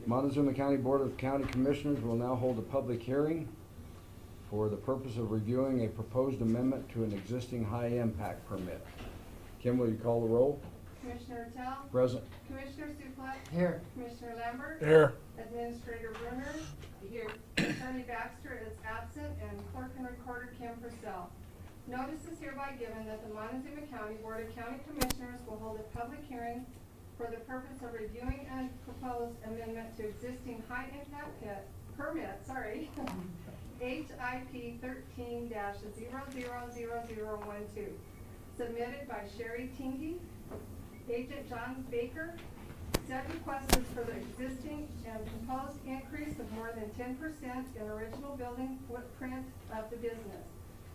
Montezuma County Board of County Commissioners will now hold a public hearing for the purpose of reviewing a proposed amendment to an existing high-impact permit. Kim, will you call the roll? Commissioner Tell? Present. Commissioner Suplet? Here. Commissioner Lambert? Here. Administrator Bruner? Here. Attorney Baxter is absent, and Clerk and Recorder Kim Purcell. Notice is hereby given that the Montezuma County Board of County Commissioners will hold a public hearing for the purpose of reviewing a proposed amendment to existing high-impact permit, HIP 13-000012, submitted by Sherry Tingy, Agent John Baker. Said request is for the existing and proposed increase of more than 10% in original building footprint of the business.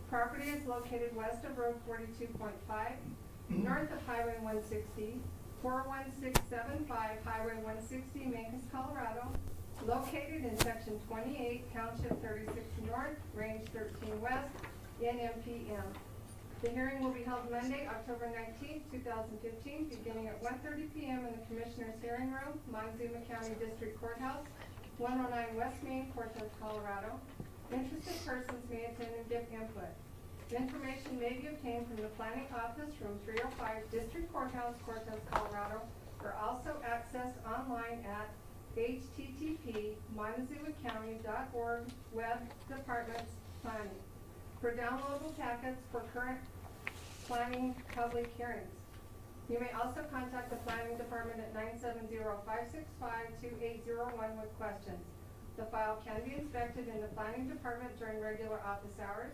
Property is located west of Road 42.5, north of Highway 160, 41675 Highway 160, Mancos, Colorado, located in Section 28, Township 36 North, Range 13 West, NMPM. The hearing will be held Monday, October 19th, 2015, beginning at 1:30 p.m. in the Commissioners' Hearing Room, Montezuma County District Courthouse, 109 West Main, Cortez, Colorado. Interested persons may attend and give input. Information may be obtained from the Planning Office, Room 305, District Courthouse, Cortez, Colorado, or also accessed online at http://montezumacounty.org web departments planning for downloadable packets for current planning public hearings. You may also contact the Planning Department at 970-565-2801 with questions. The file can be inspected in the Planning Department during regular office hours.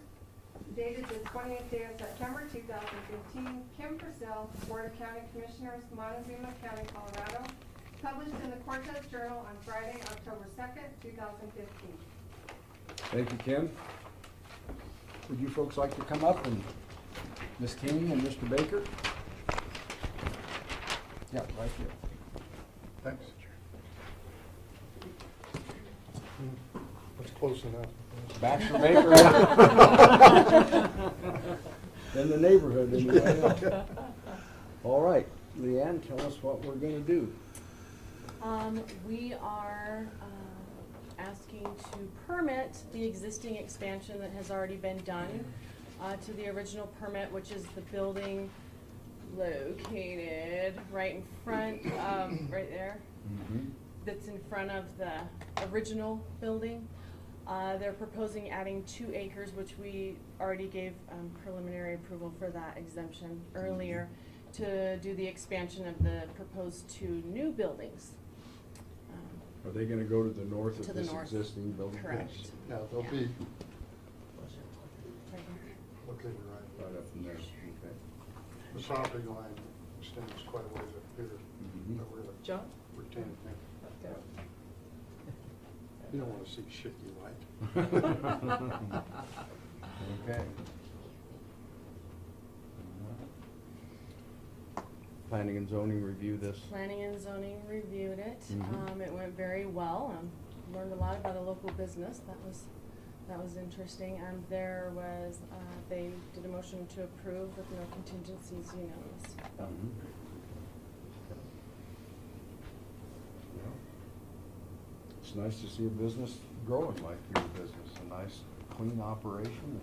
Dated the 20th day of September 2015, Kim Purcell, Board of County Commissioners, Montezuma County, Colorado. Published in the Cortez Journal on Friday, October 2nd, 2015. Thank you, Kim. Would you folks like to come up, and Ms. King and Mr. Baker? Yeah, right here. Thanks. That's close enough. Baxter Baker. In the neighborhood, anyway. All right, Leanne, tell us what we're going to do. We are asking to permit the existing expansion that has already been done to the original permit, which is the building located right in front of, right there, that's in front of the original building. They're proposing adding 2 acres, which we already gave preliminary approval for that exemption earlier, to do the expansion of the proposed 2 new buildings. Are they going to go to the north To of the this north. existing building? Correct. Yes. Yeah, they'll Yeah. be Right located right. Right up in there, okay. The property line extends quite a ways up here. Mhm. But we're the- John? We're 10 feet. You don't want to see shit you like. Okay. Planning and zoning review this. Planning and zoning reviewed it. Mhm. It went very well. Learned a lot about a local business. That was interesting. And there was they did a motion to approve with no contingencies, unanimous. Mhm. Yeah. It's nice to see a business growing like your business. A nice, clean operation.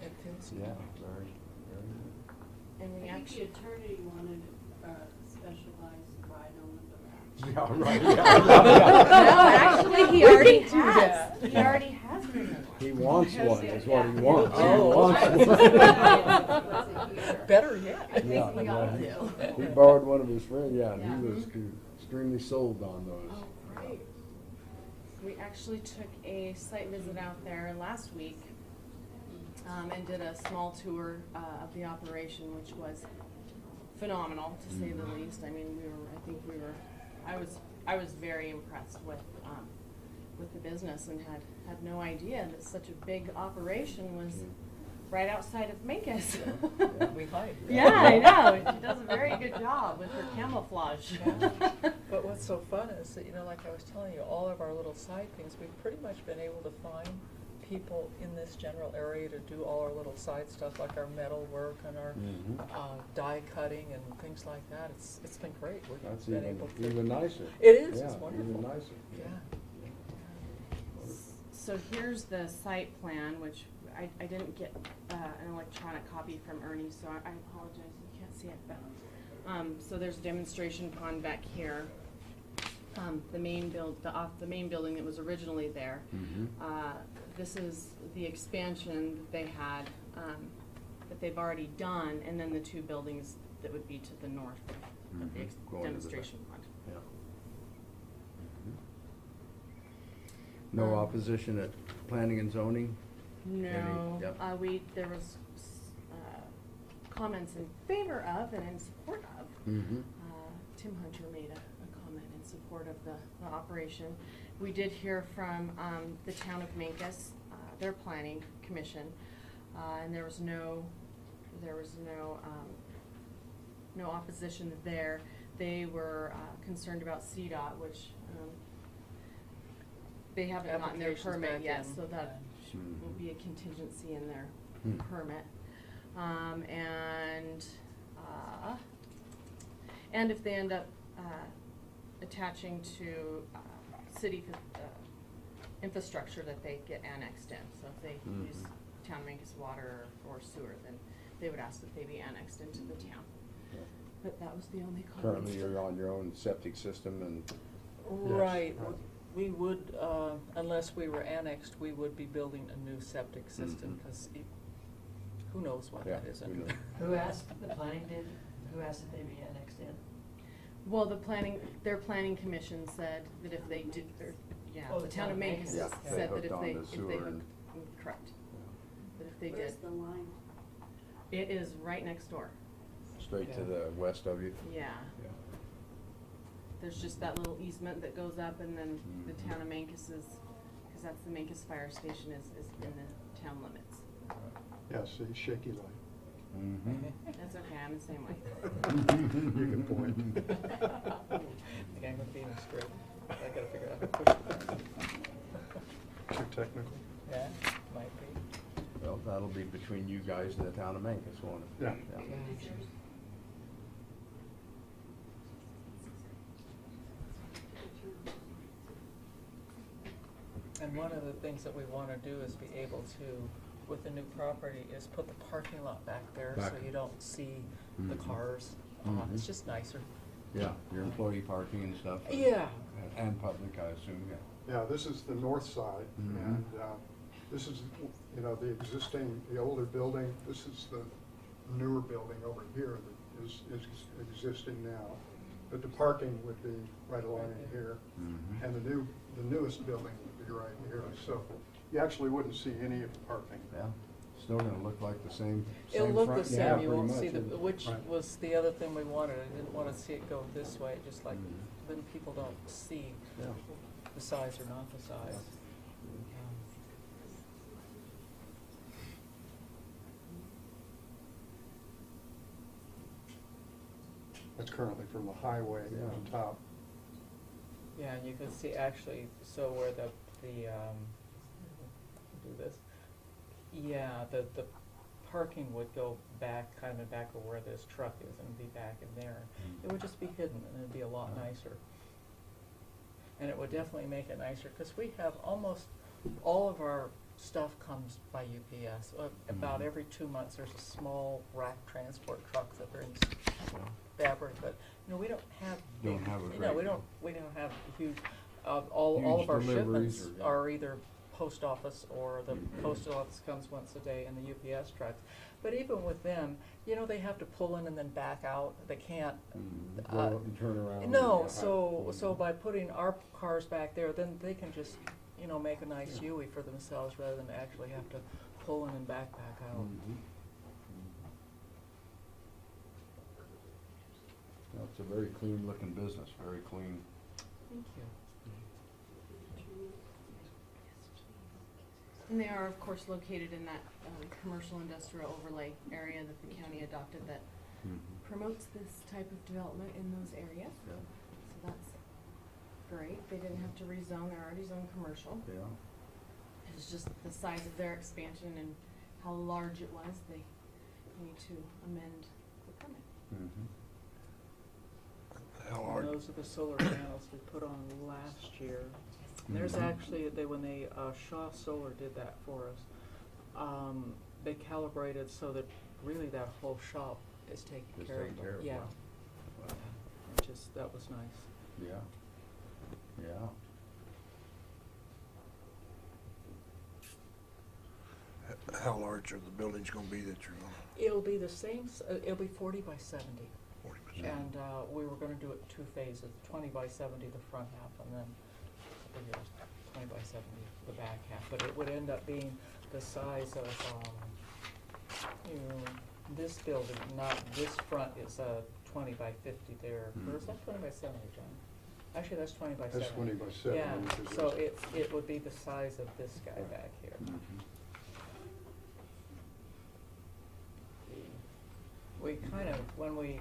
It feels good. Yeah, very, very And we I think the actually attorney wanted specialized ride on the good. Yeah, right. no, actually he already do has. that. He already has one. He wants one, is what he Yeah. wants. He Oh. wants one. Better yet. I think we Yeah, all yeah. do. He borrowed one of his friends, yeah, and Yeah. he was extremely sold on those. Oh, great. We actually took a site visit out there last week and did a small tour of the operation, which was phenomenal, to say the least. I mean, I was very impressed with the business, and had no idea that such a big operation was right outside of Mancos. Yeah. We hide. Yeah, I know. She does a very good job with her camouflage. But what's so fun is that, like I was telling you, all of our little side things, we've pretty much been able to find people in this general area to do all our little side stuff, like our metal work and our die cutting and things like that. It's been great. We've That's been even, able to. even nicer. It is, Yeah, it's wonderful. even nicer. Yeah. So here's the site plan, which I didn't get an electronic copy from Ernie, so I apologize, you can't see it, but, so there's a demonstration pond back here. The main building that was originally there. This is the expansion that they had, that they've already done, and then the two buildings that would be to the north of the Going to the demonstration pond. Yeah. No opposition at planning and zoning? No, Yep. there was, comments in favor of and in support of. Tim Hunter made a comment in support of the operation. We did hear from, the town of Mancus, their planning commission, and there was no opposition there. They were, concerned about CDOT, which, they haven't gotten their Applications permit back yet, in. so that will be a contingency in their permit. And if they end up attaching to city infrastructure, that they get annexed in. So if they use town of Mancus water or sewer, then they would ask that they be annexed into the town. But that was the only comment. Currently, you're on your own septic system and, Right. We would, unless we were annexed, we would be building a new septic system, because who knows what yeah. that is who under knows? there. Who asked, the planning did, who asked if they be annexed in? Well, their planning commission said that if they did, Oh, the town of Mancus Yeah, they said that hooked if onto they sewer hooked, and- correct, that if they Where's did, the line? it is right next door, Straight to Yeah. the west of you? yeah. Yeah. There's just that little easement that goes up, and then the town of Mancus is, because that's the Mancus Fire Station is in the town limits. Yeah, see, shaky light. That's okay, I'm the same way. You can point. I think I'm gonna be in straight. I gotta figure out how to push the button. Too technical. Yeah, might be. Well, that'll be between you guys and the town of Mancus, won't it? Yeah. And one of the things that we wanna do is be able to, with the new property, is put the parking lot back there, so Back. you don't see the Mhm. cars. It's just nicer. Yeah, your employee parking and stuff? Yeah. And public, I assume, yeah. Yeah, this is the north side, and this is, the existing, the older building. This is the newer building over here that is existing now. But the parking would be right along in here, and the newest building would be right here. So you actually wouldn't see any of the parking. Yeah, still gonna look like the same It'll look front? the Yeah, same, you pretty won't much, see the, isn't it? which Right. was the other thing we wanted. I didn't wanna see it go this way, just like, then people don't see Yeah. the size or not the size. That's currently from the highway Yeah. on top. Yeah, and you can see actually, so where do this, yeah, the parking would go back, kind of back of where this truck is, and be back in there. It would just be hidden, and it'd be a lot nicer. And it would definitely make it nicer, because we have almost all of our stuff comes by UPS. About every 2 months, there's a small rack transport truck that brings fabric, but, we don't have Don't big, have a we great- don't have huge, all Huge of our deliveries shipments or, yeah. are either post office, or the postal office comes once a day, and the UPS trucks. But even with them, they have to pull in and then back out. They can't. Go up and turn around. No, Yeah. so by putting our cars back there, then they can just, make a nice UE for themselves, rather than actually have to pull in and back out. Well, it's a very clean looking business, very clean. Thank you. And they are, of course, located in that commercial industrial overlay area that the county adopted that promotes this type of development in those areas. Yeah. So that's great. They didn't have to rezone, they're already zoned commercial. Yeah. it's just the size of their expansion and how large it was, they need to amend the permit. Mhm. How And hard, those are the solar panels we put on last year. And there's Mhm. actually, when they, Shaw Solar did that for us, they calibrated so that really that whole shop is taken Is care of. taken care of, Yeah, wow. Wow. that was nice. Yeah, yeah. how large are the buildings gonna be that you're gonna, It'll be the same, it'll be 40 by 70. 40%? And we were gonna do it 2 phases, 20 by 70 the front half, and then 20 by 70 the back half. But it would end up being the size of, this building, not this front is 20 by 50 there. Or is that 20 by 70, John? Actually, that's 20 by 70. That's 20 by 70, Yeah, which is so this. it would be the size of this guy back here. Mhm. We kind of, when we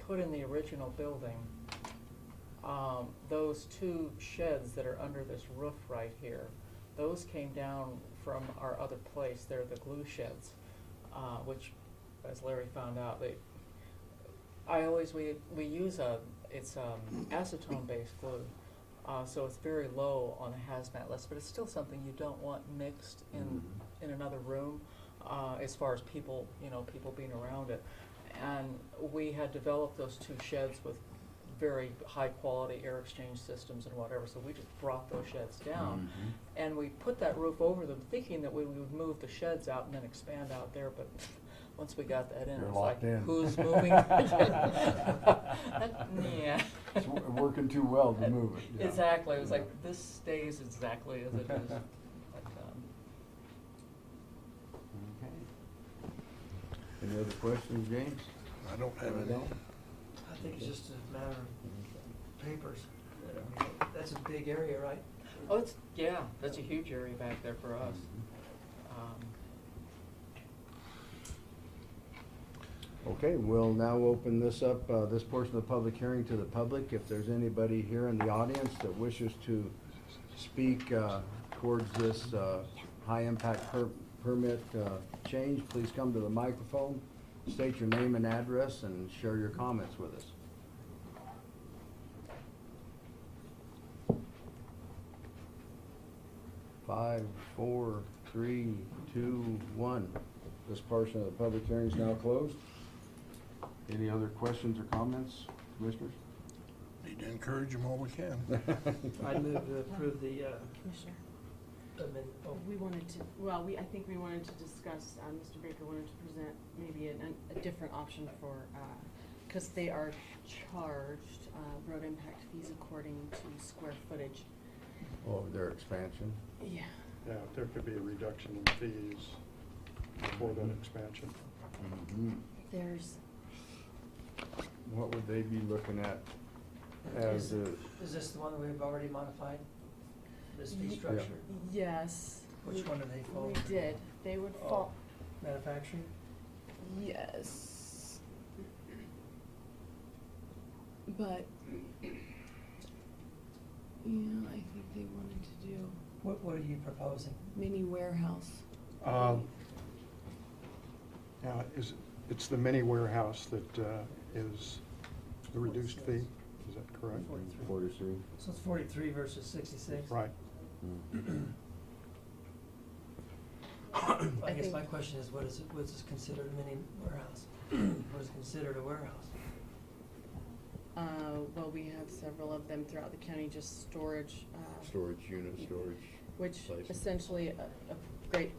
put in the original building, those 2 sheds that are under this roof right here, those came down from our other place. They're the glue sheds, which, as Larry found out, we use it's acetone-based glue, so it's very low on the hazmat list, but it's still something you don't want mixed in another room, as far as people being around it. And we had developed those 2 sheds with very high-quality air exchange systems and whatever, so we just brought those sheds down. Mhm. And we put that roof over them, thinking that we would move the sheds out and then expand out there, but once we got that in, You're it was like, locked in. who's moving? Yeah. It's working too well to move it. Yeah. Exactly, it was Yeah. like, this stays exactly as it is. But, Okay. Any other questions, James? I don't have any. I think it's just a matter of papers. I mean, that's a big area, right? Oh, that's a huge area back there for us. Okay, we'll now open this up, this portion of the public hearing to the public. If there's anybody here in the audience that wishes to speak towards this high-impact permit change, please come to the microphone, state your name and address, and share your comments with us. Five, four, three, two, one. This portion of the public hearing is now closed. Any other questions or comments, commissioners? Need to encourage them all we can. I move to approve the, Commissioner, oh, we wanted to, I think we wanted to discuss, Mr. Baker wanted to present maybe a different option for, because they are charged road impact fees according to square footage. Oh, their expansion? Yeah. Yeah, there could be a reduction in fees for that expansion. Mhm. There's, What would they be looking at as a, is this the one that we've already modified? This fee Ye- structure? yes. Which one do they fall We under? did. They would Oh. fall, Manufacturing? yes. But, yeah, I think they wanted to do What are you proposing? mini warehouse. Yeah, it's the mini warehouse that is the reduced fee, is that correct? 43. 43? So it's 43 versus 66? Right. I I guess think- my question is, what is considered a mini warehouse? What is considered a warehouse? Well, we have several of them throughout the county, just storage. Storage unit, storage. Which places. essentially a great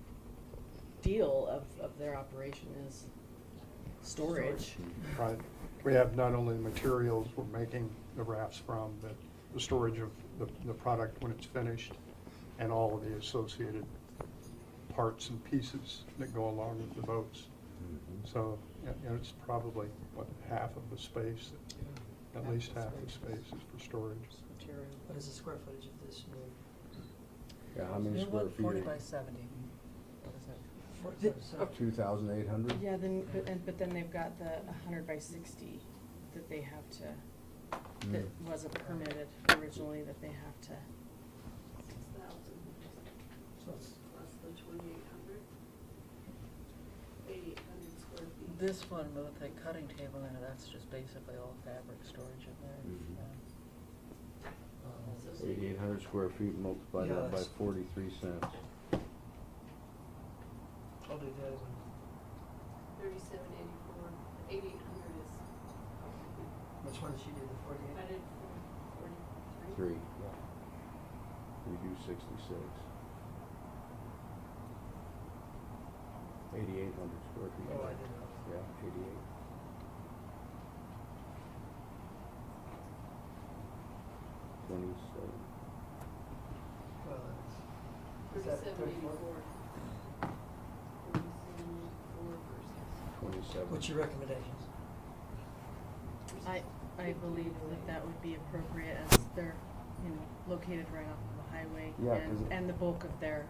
deal of their operation is storage. Right. We have not only the materials we're making the rafts from, but the storage of the product when it's finished, and all of the associated parts and pieces that go along with the boats. Mhm. So, it's probably, half of the space, at least half the space is for storage. Material. What is the square footage of this new? Yeah, how many You know square what, feet? 40 by 70. What is that? 2,800? Yeah, then, but then they've got the 100 by 60 that they have to, that wasn't permitted originally, that they have to. So it's This one with the cutting table in it, that's just basically all fabric storage in there. Mhm. Yeah. 8,800 square feet multiplied Yeah, out by that's- 43 cents. I'll do that one. 3784, 8800 is, Which one did she do, the I 48? did 43. 3. We do 66. 8,800 square feet. Oh, I didn't know. Yeah, 88. $27. Well, is that 3784. 3784 versus. 27. What's your recommendations? I believe that that would be appropriate as they're, located right off of the highway. Yeah, 'cause And the bulk of their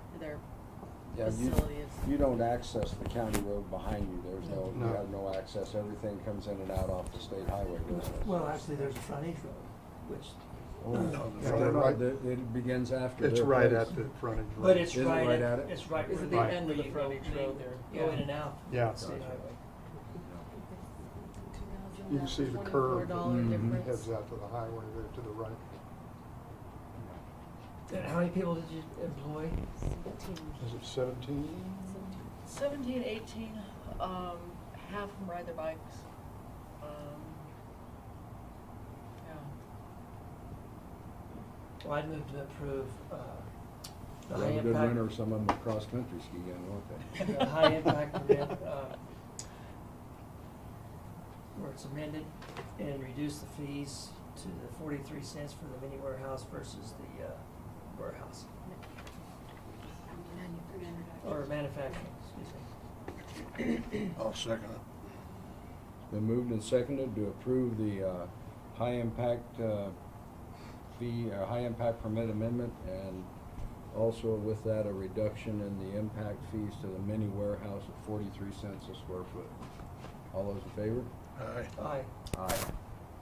Yeah, facility is. you don't access the county road behind you. There's you No. have no access. Everything comes in and out off the state highway, doesn't it? Well, actually, there's a frontage road, which, Oh, No, yeah, they're right- it begins after It's their right place. at the frontage road. but it's Is it right right at, at it? it's right Is where it the the end of the where you frontage go- road there? Go in and out. Yeah. of State highway. You can see the curve that $24 difference. heads out to the highway there to the right. And how many people did you employ? 17. Is it 17? 17, 18, half of them ride their bikes. Yeah. Well, I'd move to approve, the They'll high have a good impact. winter. Some of them cross-country skiing, won't they? The high impact permit, where it's amended and reduce the fees to the 43 cents for the mini warehouse versus the, warehouse, or manufacturing, excuse me. I'll second it. It's been moved and seconded to approve the high impact fee, high impact permit amendment, and also with that, a reduction in the impact fees to the mini warehouse of 43 cents a square foot. All those in favor? Aye. Aye. Aye.